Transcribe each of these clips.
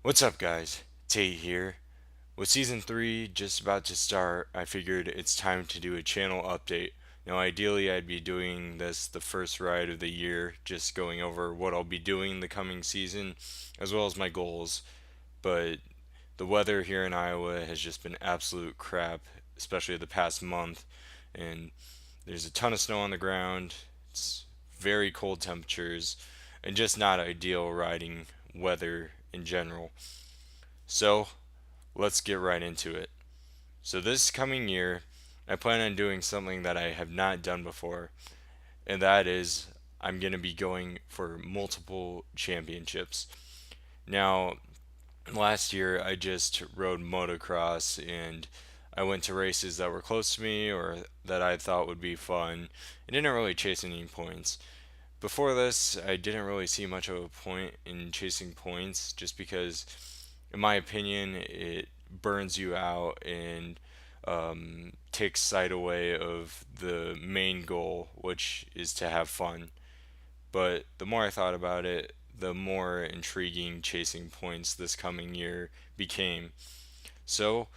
What's up, guys? Tate here. With season 3 just about to start, I figured it's time to do a channel update. Now, ideally, I'd be doing this the first ride of the year, just going over what I'll be doing the coming season, as well as my goals. But the weather here in Iowa has just been absolute crap, especially the past month, and there's a ton of snow on the ground. It's very cold temperatures, and just not ideal riding weather in general. So, let's get right into it. So, this coming year, I plan on doing something that I have not done before, and that is I'm going to be going for multiple championships. Now, last year I just rode motocross and I went to races that were close to me or that I thought would be fun and didn't really chase any points. Before this, I didn't really see much of a point in chasing points just because, in my opinion, it burns you out and takes sight away of the main goal, which is to have fun. But the more I thought about it, the more intriguing chasing points this coming year became. So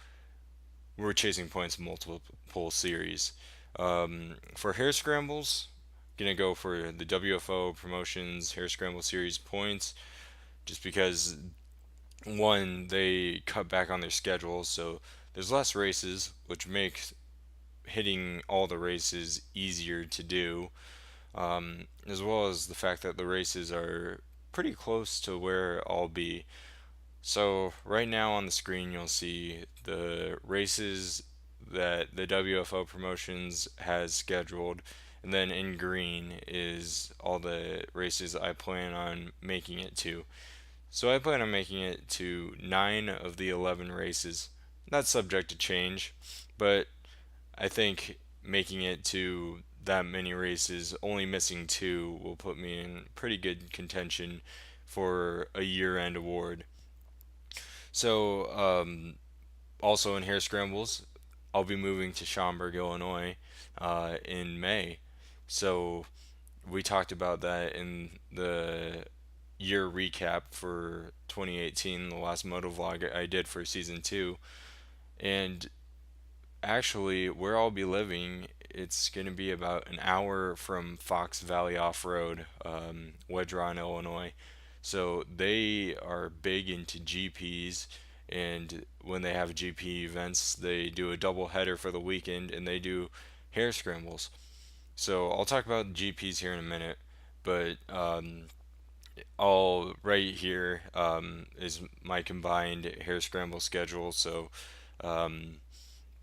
we're chasing points multiple series. For hare scrambles, gonna go for the WFO promotions hare scramble series points, just because one, they cut back on their schedule, so there's less races, which makes hitting all the races easier to do, as well as the fact that the races are pretty close to where I'll be. So, right now on the screen, you'll see the races that the WFO Promotions has scheduled, and then in green is all the races I plan on making it to. So I plan on making it to 9 of the 11 races. That's subject to change, but I think making it to that many races, only missing 2, will put me in pretty good contention for a year end award. So, also in Hare Scrambles, I'll be moving to Schaumburg, Illinois in May. So, we talked about that in the year recap for 2018, the last moto vlog I did for season 2. And actually, where I'll be living, it's going to be about an hour from Fox Valley Off Road, Wedge Run, Illinois. So they are big into GPs, and when they have GP events, they do a double header for the weekend and they do hare scrambles. So I'll talk about GPs here in a minute, but all right here is my combined hare scramble schedule. So um,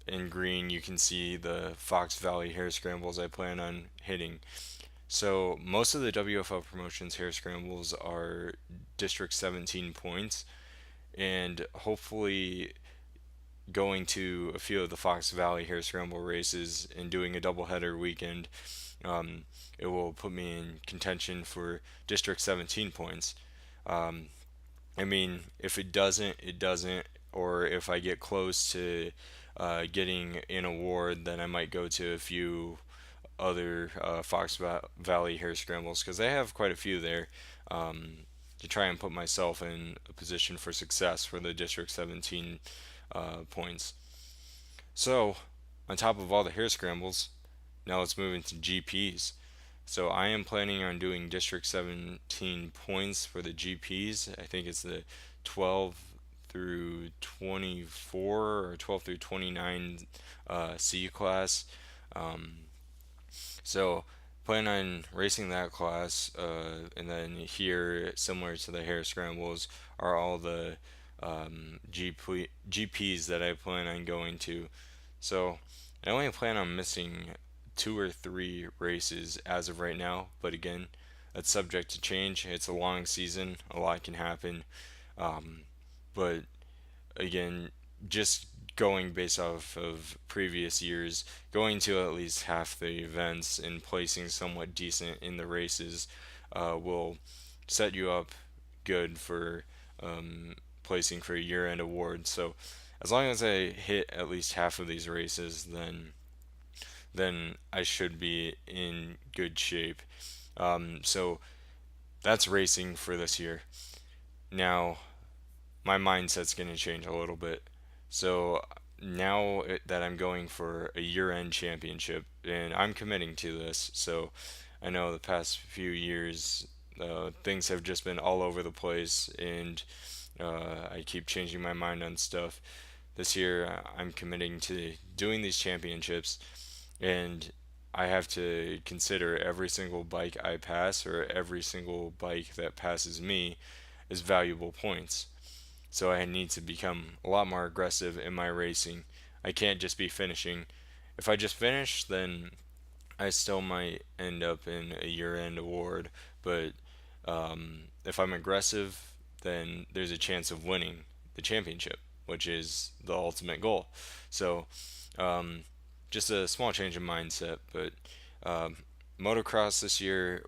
in green, you can see the Fox Valley hare scrambles I plan on hitting. So most of the WFL promotions hare scrambles are District 17 points, and hopefully going to a few of the Fox Valley hare scramble races and doing a doubleheader weekend, um, it will put me in contention for District 17 points. Um, I mean, if it doesn't, it doesn't. Or if I get close to getting an award, then I might go to a few other Valley hare scrambles because they have quite a few there, um, to try and put myself in a position for success for the District 17 points. So, on top of all the hare scrambles, now let's move into GPs. So I am planning on doing District 17 points for the GPs. I think it's the 12 through 24 or 12 through 29 C class. Um, so plan on racing that class, and then here, similar to the hare scrambles, are all the GPs that I plan on going to. So I only plan on missing 2 or 3 races as of right now, but again, that's subject to change. It's a long season, a lot can happen. Um, but again, just going based off of previous years, going to at least half the events and placing somewhat decent in the races will set you up good for placing for a year end award. So as long as I hit at least half of these races, then I should be in good shape. So that's racing for this year. Now, my mindset's going to change a little bit. So now that I'm going for a year-end championship, and I'm committing to this, so I know the past few years things have just been all over the place, and I keep changing my mind on stuff. This year, I'm committing to doing these championships, and I have to consider every single bike I pass or every single bike that passes me as valuable points. So I need to become a lot more aggressive in my racing. I can't just be finishing. If I just finish, then I still might end up in a year-end award, but if I'm aggressive, then there's a chance of winning the championship, which is the ultimate goal. So, um, just a small change in mindset, but um, motocross this year,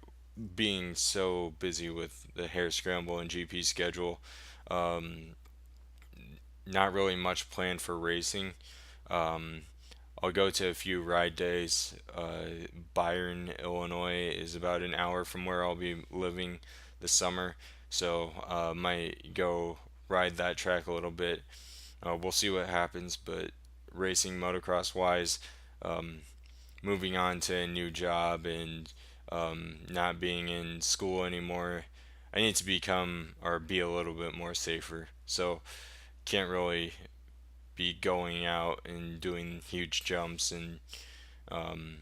being so busy with the Hare Scramble and GP schedule, um, not really much planned for racing. Um, I'll go to a few ride days. Byron, Illinois is about an hour from where I'll be living this summer, so might go ride that track a little bit. We'll see what happens, but racing motocross wise, um, moving on to a new job and not being in school anymore, I need to become or be a little bit more safer. So can't really be going out and doing huge jumps and um,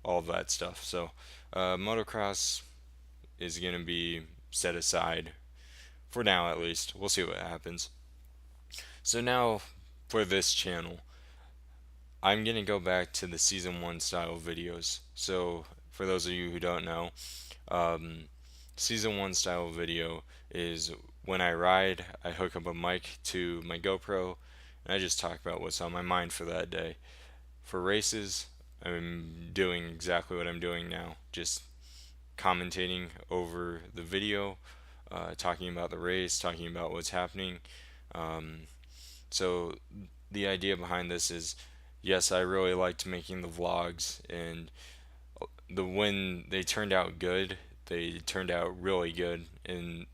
all of that stuff. So, motocross is going to be set aside for now, at least. We'll see what happens. So, now for this channel, I'm going to go back to the season 1 style videos. So, for those of you who don't know, um, season 1 style video is when I ride, I hook up a mic to my GoPro and I just talk about what's on my mind for that day. For races, I'm doing exactly what I'm doing now, just commentating over the video, talking about the race, talking about what's happening. Um, so the idea behind this is, yes, I really liked making the vlogs, and when they turned out good, they turned out really good, and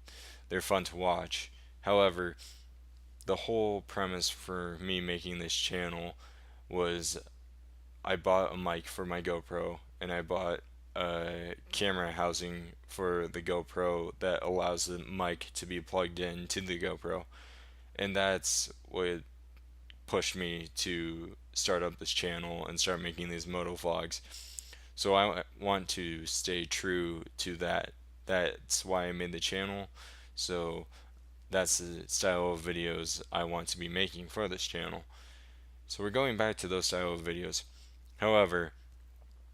they're fun to watch. However, the whole premise for me making this channel was I bought a mic for my GoPro and I bought a camera housing for the GoPro that allows the mic to be plugged in to the GoPro. And that's what pushed me to start up this channel and start making these moto vlogs. So I want to stay true to that. That's why I made the channel. So that's the style of videos I want to be making for this channel. So we're going back to those style of videos. However,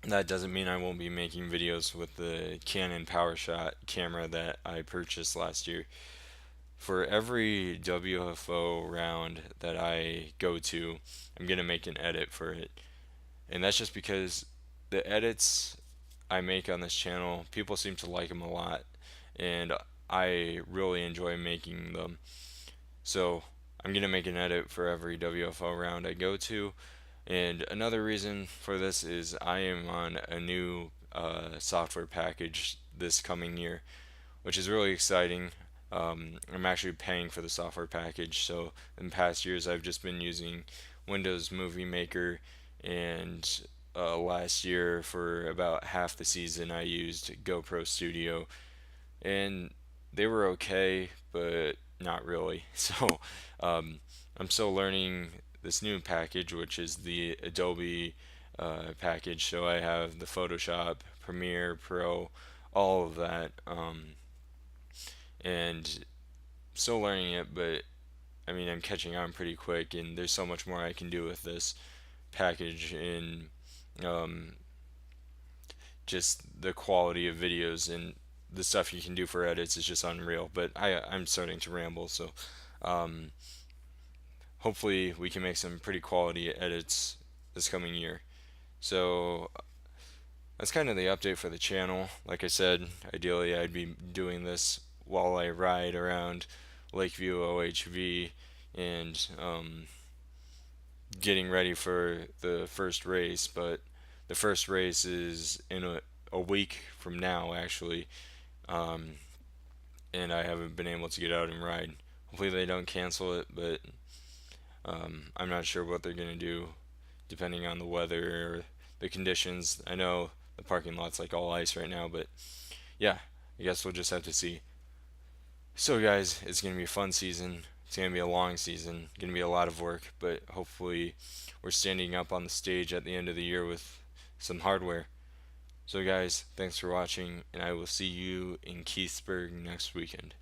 that doesn't mean I won't be making videos with the Canon PowerShot camera that I purchased last year. For every WFO round that I go to, I'm going to make an edit for it. And that's just because the edits I make on this channel, people seem to like them a lot. And I really enjoy making them. So I'm going to make an edit for every WFO round I go to. And another reason for this is I am on a new software package this coming year, which is really exciting. I'm actually paying for the software package. So in past years, I've just been using Windows Movie Maker, and last year for about half the season, I used GoPro Studio, and they were okay, but not really. So um, I'm still learning this new package, which is the Adobe package. So I have the Photoshop, Premiere Pro, all of that, and still learning it. But I mean, I'm catching on pretty quick, and there's so much more I can do with this package, and um, just the quality of videos and the stuff you can do for edits is just unreal. But I'm starting to ramble, so um, hopefully we can make some pretty quality edits this coming year. So that's kind of the update for the channel. Like I said, ideally I'd be doing this while I ride around Lakeview OHV and getting ready for the first race. But the first race is in a week from now, actually, um, and I haven't been able to get out and ride, Hopefully they don't cancel it, but I'm not sure what they're gonna do depending on the weather or the conditions. I know the parking lot's like all ice right now, but yeah, I guess we'll just have to see. So, guys, it's going to be a fun season. It's going to be a long season, going to be a lot of work, but hopefully, we're standing up on the stage at the end of the year with some hardware. So, guys, thanks for watching, and I will see you in Keithsburg next weekend.